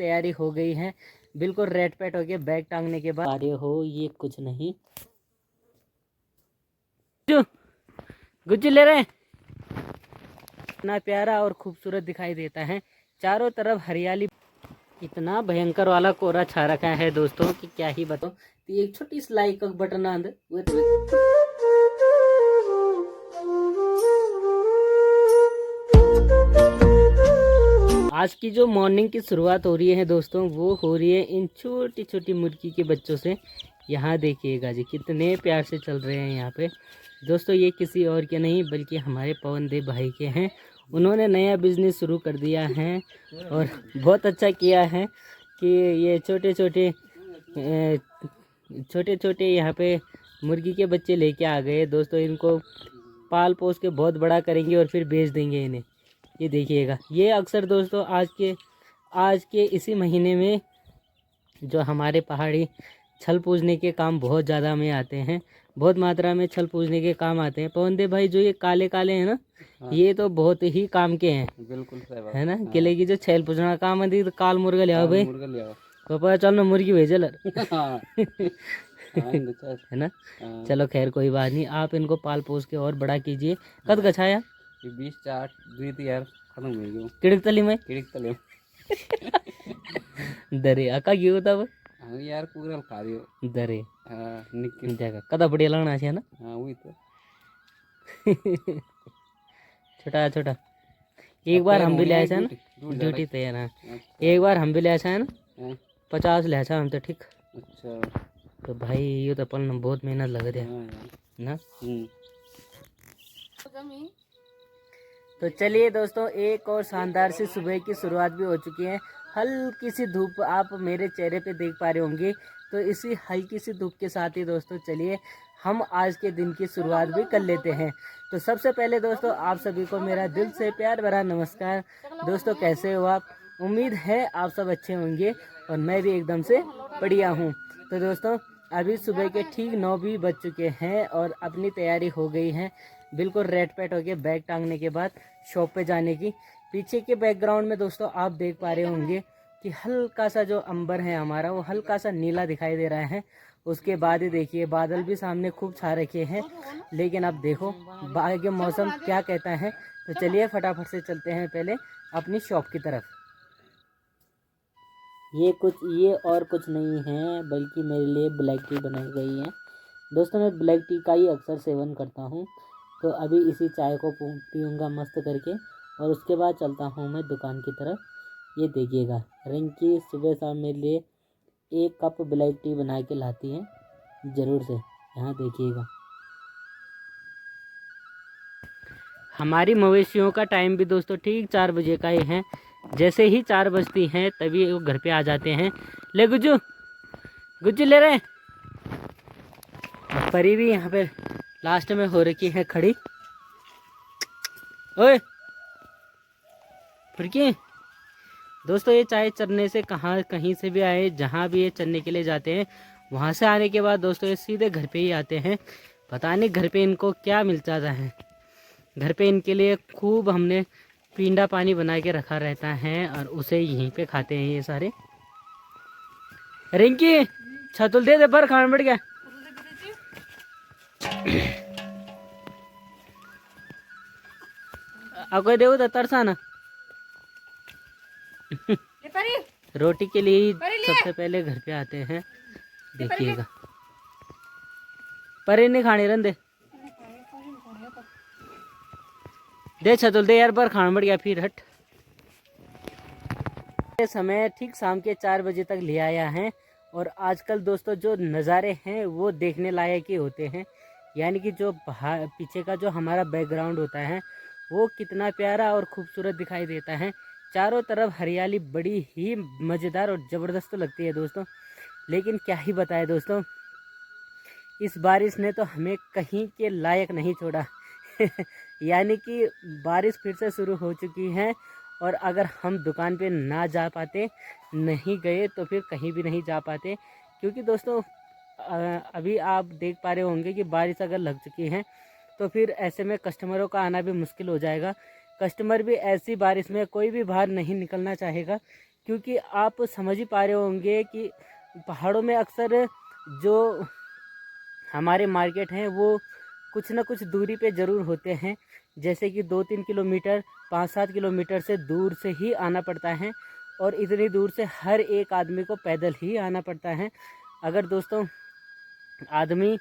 तैयारी हो गई है, बिल्कुल रेड पेट हो गया। बैग टांगने के बाद आ रहे हो, ये कुछ नहीं गुज्जू ले रहे हैं। इतना प्यारा और खूबसूरत दिखाई देता है, चारों तरफ हरियाली। इतना भयंकर वाला कोहरा छा रखा है दोस्तों कि क्या ही बताओ। तो एक छोटी सी लाइक का बटन अंदर आज की जो मॉर्निंग की शुरुआत हो रही है दोस्तों, वो हो रही है इन छोटी छोटी मुर्गी के बच्चों से। यहाँ देखिएगा जी कितने प्यार से चल रहे हैं यहाँ पे दोस्तों। ये किसी और के नहीं बल्कि हमारे पवन देव भाई के हैं। उन्होंने नया बिजनेस शुरू कर दिया है और बहुत अच्छा किया है कि ये छोटे छोटे यहाँ पे मुर्गी के बच्चे लेके आ गए दोस्तों। इनको पाल पोस के बहुत बड़ा करेंगे और फिर बेच देंगे इन्हें। ये देखिएगा, ये अक्सर दोस्तों आज के इसी महीने में जो हमारे पहाड़ी छल पूजने के काम बहुत ज़्यादा में आते हैं, बहुत मात्रा में छल पूजने के काम आते हैं। पवन देव भाई जो ये काले काले हैं ना, हाँ। ये तो बहुत ही काम के हैं, बिल्कुल है ना। हाँ। किले की जो छल पूजना काम आती तो काल मुर्गा ले आओ भाई, तो पता चल ना मुर्गी भेजे है ना। चलो खैर कोई बात नहीं, आप इनको पाल पोस के और बड़ा कीजिए। कद गछाया 20 यार खत्म हो गई किड़क तली में दरे अका क्यों तब यार पूरा खा दियो दरे। हां निकल जाएगा कदा बढ़िया लगना है ना। हां वही तो छोटा छोटा एक बार हम भी ले आए ना ड्यूटी तैयार है। एक बार हम भी ले आए ना 50 ले आए हम तो ठीक। अच्छा तो भाई ये तो पल बहुत मेहनत लग रही है ना। तो चलिए दोस्तों, एक और शानदार सी सुबह की शुरुआत भी हो चुकी है। हल्की सी धूप आप मेरे चेहरे पे देख पा रहे होंगे। तो इसी हल्की सी धूप के साथ ही दोस्तों चलिए हम आज के दिन की शुरुआत भी कर लेते हैं। तो सबसे पहले दोस्तों आप सभी को मेरा दिल से प्यार भरा नमस्कार। दोस्तों कैसे हो आप? उम्मीद है आप सब अच्छे होंगे और मैं भी एकदम से बढ़िया हूँ। तो दोस्तों अभी सुबह के ठीक 9 भी बज चुके हैं और अपनी तैयारी हो गई है, बिल्कुल रेड पेट हो गया। बैग टांगने के बाद शॉप पे जाने की। पीछे के बैकग्राउंड में दोस्तों आप देख पा रहे होंगे कि हल्का सा जो अंबर है हमारा वो हल्का सा नीला दिखाई दे रहा है। उसके बाद ही देखिए बादल भी सामने खूब छा रखे हैं, लेकिन अब देखो आगे मौसम क्या कहता है। तो चलिए फटाफट से चलते हैं पहले अपनी शॉप की तरफ। ये और कुछ नहीं है बल्कि मेरे लिए ब्लैक टी बनाई गई है दोस्तों। मैं ब्लैक टी का ही अक्सर सेवन करता हूँ, तो अभी इसी चाय को पीऊँगा मस्त करके और उसके बाद चलता हूँ मैं दुकान की तरफ। ये देखिएगा रिंकी सुबह शाम मेरे लिए 1 कप ब्लैक टी बना के लाती है ज़रूर से। यहाँ देखिएगा हमारी मवेशियों का टाइम भी दोस्तों ठीक 4 बजे का ही है। जैसे ही 4 बजती हैं तभी वो घर पे आ जाते हैं। ले गुज्जू गुज्जू ले रहे हैं। परी भी यहाँ पे लास्ट में हो रखी है खड़ी। ओए फिर दोस्तों ये चाहे चरने से कहीं से भी आए, जहाँ भी ये चरने के लिए जाते हैं, वहाँ से आने के बाद दोस्तों ये सीधे घर पे ही आते हैं। पता नहीं घर पे इनको क्या मिल जाता है। घर पे इनके लिए खूब हमने पिंडा पानी बना के रखा रहता है और उसे यहीं पे खाते हैं ये सारे। रिंकी छतुल दे पर खाना बढ़ गया। कोई देव तो तरसाना रोटी के लिए सबसे पहले घर पे आते हैं। देखिएगा परे नहीं खाने रंदे दे छतुल दे यार पर खाना बढ़ गया फिर हट। समय ठीक शाम के 4 बजे तक ले आया है और आजकल दोस्तों जो नज़ारे हैं वो देखने लायक ही होते हैं। यानी कि जो पीछे का जो हमारा बैकग्राउंड होता है वो कितना प्यारा और खूबसूरत दिखाई देता है। चारों तरफ हरियाली बड़ी ही मज़ेदार और ज़बरदस्त लगती है दोस्तों। लेकिन क्या ही बताए दोस्तों, इस बारिश ने तो हमें कहीं के लायक नहीं छोड़ा यानी कि बारिश फिर से शुरू हो चुकी है और अगर हम दुकान पे ना जा पाते, नहीं गए तो फिर कहीं भी नहीं जा पाते। क्योंकि दोस्तों अभी आप देख पा रहे होंगे कि बारिश अगर लग चुकी है तो फिर ऐसे में कस्टमरों का आना भी मुश्किल हो जाएगा। कस्टमर भी ऐसी बारिश में कोई भी बाहर नहीं निकलना चाहेगा क्योंकि आप समझ ही पा रहे होंगे कि पहाड़ों में अक्सर जो हमारे मार्केट हैं वो कुछ ना कुछ दूरी पे ज़रूर होते हैं, जैसे कि 2-3 किलोमीटर 5-7 किलोमीटर से दूर से ही आना पड़ता है, और इतनी दूर से हर एक आदमी को पैदल ही आना पड़ता है। अगर दोस्तों आदमी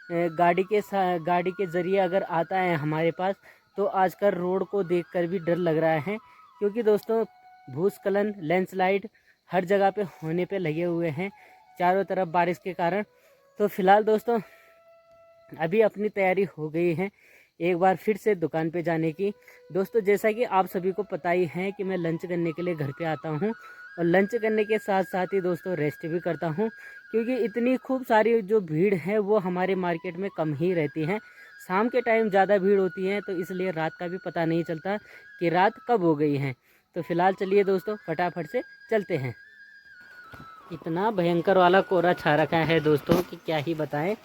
गाड़ी के ज़रिए अगर आता है हमारे पास, तो आजकल रोड को देखकर भी डर लग रहा है, क्योंकि दोस्तों भूस्खलन लैंडस्लाइड हर जगह पे होने पे लगे हुए हैं चारों तरफ बारिश के कारण। तो फ़िलहाल दोस्तों अभी अपनी तैयारी हो गई है एक बार फिर से दुकान पे जाने की। दोस्तों जैसा कि आप सभी को पता ही है कि मैं लंच करने के लिए घर पे आता हूँ, और लंच करने के साथ साथ ही दोस्तों रेस्ट भी करता हूँ, क्योंकि इतनी खूब सारी जो भीड़ है वो हमारे मार्केट में कम ही रहती है। शाम के टाइम ज़्यादा भीड़ होती है, तो इसलिए रात का भी पता नहीं चलता कि रात कब हो गई है। तो फिलहाल चलिए दोस्तों फटाफट से चलते हैं। इतना भयंकर वाला कोहरा छा रखा है दोस्तों कि क्या ही बताएं।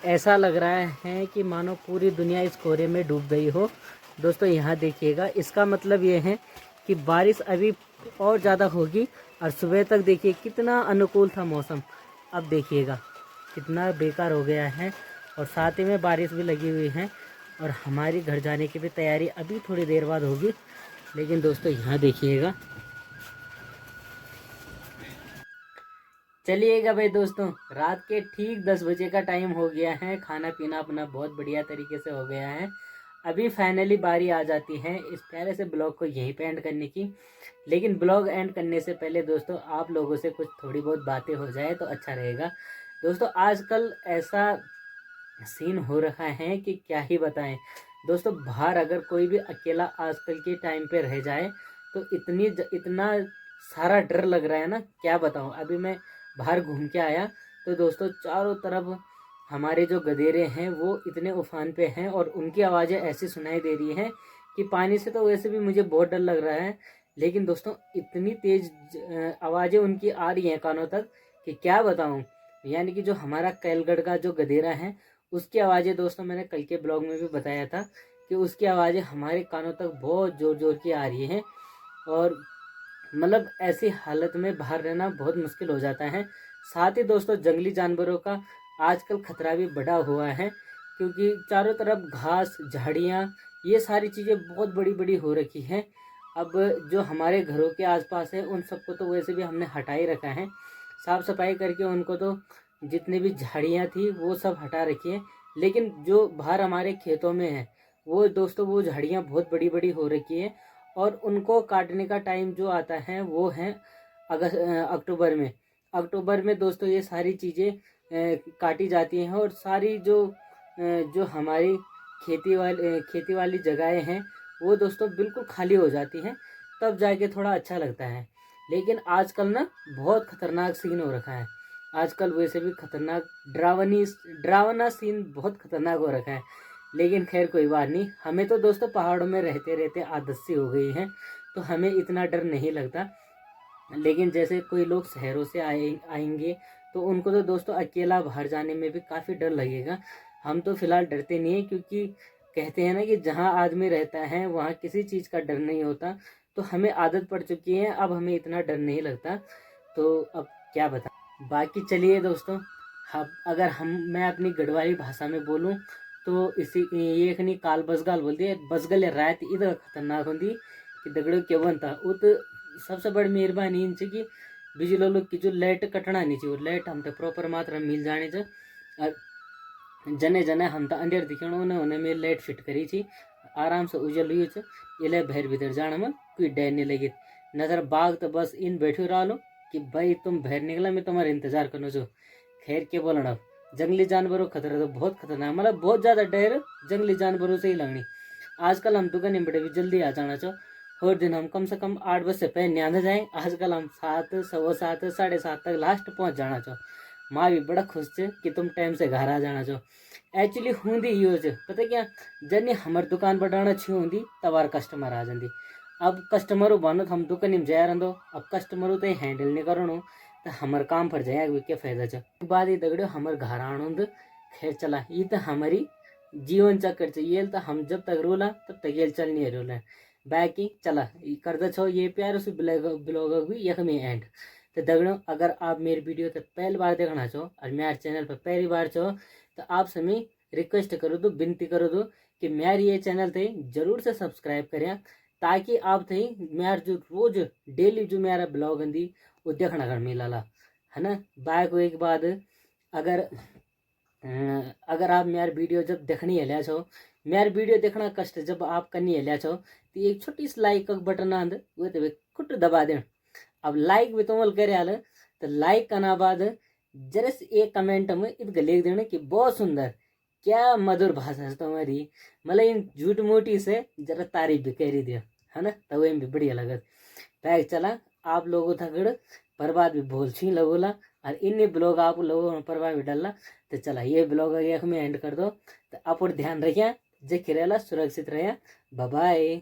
ऐसा लग रहा है कि मानो पूरी दुनिया इस कोहरे में डूब गई हो। दोस्तों यहाँ देखिएगा, इसका मतलब ये है कि बारिश अभी और ज़्यादा होगी, और सुबह तक देखिए कितना अनुकूल था मौसम, अब देखिएगा कितना बेकार हो गया है, और साथ ही में बारिश भी लगी हुई है, और हमारी घर जाने की भी तैयारी अभी थोड़ी देर बाद होगी। लेकिन दोस्तों यहाँ देखिएगा, चलिएगा भाई दोस्तों, रात के ठीक 10 बजे का टाइम हो गया है, खाना पीना अपना बहुत बढ़िया तरीके से हो गया है। अभी फाइनली बारी आ जाती है इस प्यारे से ब्लॉग को यहीं पे एंड करने की। लेकिन ब्लॉग एंड करने से पहले दोस्तों आप लोगों से कुछ थोड़ी बहुत बातें हो जाए तो अच्छा रहेगा। दोस्तों आजकल ऐसा सीन हो रखा है कि क्या ही बताएं। दोस्तों बाहर अगर कोई भी अकेला आजकल के टाइम पे रह जाए तो इतना सारा डर लग रहा है ना, क्या बताऊं। अभी मैं बाहर घूम के आया तो दोस्तों चारों तरफ हमारे जो गधेरे हैं वो इतने उफान पे हैं, और उनकी आवाज़ें ऐसी सुनाई दे रही हैं कि पानी से तो वैसे भी मुझे बहुत डर लग रहा है, लेकिन दोस्तों इतनी तेज आवाज़ें उनकी आ रही हैं कानों तक कि क्या बताऊं। यानी कि जो हमारा कैलगढ़ का जो गधेरा है उसकी आवाज़ें दोस्तों मैंने कल के ब्लॉग में भी बताया था कि उसकी आवाज़ें हमारे कानों तक बहुत ज़ोर ज़ोर की आ रही हैं, और मतलब ऐसी हालत में बाहर रहना बहुत मुश्किल हो जाता है। साथ ही दोस्तों जंगली जानवरों का आजकल खतरा भी बढ़ा हुआ है, क्योंकि चारों तरफ घास झाड़ियाँ ये सारी चीज़ें बहुत बड़ी बड़ी हो रखी हैं। अब जो हमारे घरों के आसपास है उन सबको तो वैसे भी हमने हटा ही रखा है, साफ़ सफाई करके उनको तो जितनी भी झाड़ियाँ थी वो सब हटा रखी है। लेकिन जो बाहर हमारे खेतों में है वो दोस्तों वो झाड़ियाँ बहुत बड़ी बड़ी हो रखी है, और उनको काटने का टाइम जो आता है वो है अक्टूबर में। अक्टूबर में दोस्तों ये सारी चीज़ें काटी जाती हैं, और सारी जो हमारी खेती वाली जगहें हैं वो दोस्तों बिल्कुल खाली हो जाती हैं, तब जाके थोड़ा अच्छा लगता है। लेकिन आजकल ना बहुत ख़तरनाक सीन हो रखा है। आजकल वैसे भी खतरनाक डरावना सीन बहुत खतरनाक हो रखा है। लेकिन खैर कोई बात नहीं, हमें तो दोस्तों पहाड़ों में रहते रहते आदत सी हो गई है, तो हमें इतना डर नहीं लगता। लेकिन जैसे कोई लोग शहरों से आएंगे तो उनको तो दोस्तों अकेला बाहर जाने में भी काफ़ी डर लगेगा। हम तो फिलहाल डरते नहीं है, क्योंकि कहते हैं ना कि जहाँ आदमी रहता है वहाँ किसी चीज़ का डर नहीं होता, तो हमें आदत पड़ चुकी है, अब हमें इतना डर नहीं लगता। तो अब क्या बता, बाकी चलिए दोस्तों, अगर मैं अपनी गढ़वाली भाषा में बोलूँ तो इसी ये एक नहीं काल बसगाल बोलती है, बसगल रात इधर खतरनाक होती कि दगड़ो क्या बनता उत। सबसे बड़ी मेहरबानी इन कि बिजली लोग की जो लाइट कटना नहीं चाहिए, लाइट हम तो प्रॉपर मात्रा में मिल जाने और जने जने हम तो अंधेर दिखणो उन्हें मेरी लाइट फिट करी थी, आराम से उजल हुई इले भैर भीतर जाने में कोई डर नहीं लगी। नजर बाग तो बस इन बैठो रहा लो कि भाई तुम बाहर निकला मैं तुम्हारा इंतजार करना जो। खैर के बोलना, जंगली जानवरों खतरा तो बहुत खतरनाक, मतलब बहुत ज़्यादा डर जंगली जानवरों से ही लगनी। आजकल हम दुकान बड़े भी जल्दी आ जाना चाहो, हर दिन हम कम से कम 8 बजे से पहले न्यादा जाएँ, आजकल हम 7 7:15 7:30 तक लास्ट पहुँच जाना चाहो। माँ भी बड़ा खुश थे कि तुम टाइम से घर आ जाना चाहो। एक्चुअली होंगी यूज पता क्या, जन हमार दुकान बढ़ाना अच्छी होंगी तबार कस्टमर आ जाती। अब कस्टमरों बनो तो हम दुकान में जा रहो, अब कस्टमरों तो हैंडल नहीं करो तो हमारे काम पर जाए क्या फायदा च बाद ही दगड़ो हमारे घर आनो तो खैर चला। ये तो हमारी जीवन चक्कर चाहिए, तो हम जब तक रोला तब तक ये चल नहीं रोला। बाकी चला कर दो छो ये प्यार उस ब्लॉग भी यख में एंड। तो दगड़ों अगर आप मेरी वीडियो तो पहली बार देखना चाहो और मेरे चैनल पर पहली बार चाहो तो आप सभी रिक्वेस्ट करो दो, विनती करो दो कि मेरे ये चैनल थे जरूर से सब्सक्राइब करें, ताकि आप थे मेरा जो रोज डेली जो मेरा ब्लॉग आंदी वो देखना कर मिला है ना। बाय को एक बाद अगर आप मेरी वीडियो जब देखनी है छो, मेरी वीडियो देखना कष्ट जब आप करनी है छो तो एक छोटी सी लाइक का बटन आंद वो तो कुट दबा दें। अब लाइक भी तुम करे हाल तो लाइक करना बाद जरा से एक कमेंट में इतना लिख देना कि बहुत सुंदर क्या मधुर भाषा है तुम्हारी, मतलब इन झूठ मूठी से जरा तारीफ भी करी दियो है ना, तो वही भी बढ़िया लगत। बैग चला आप लोगों थकड़ बर्बाद भी बोल छी लगोला और इन ब्लॉग आप लोगों ने प्रभाव भी डाला। तो चला ये ब्लॉग में एंड कर दो, तो आप और ध्यान रखिए, जखी रहेला सुरक्षित रहे, बाय बाय।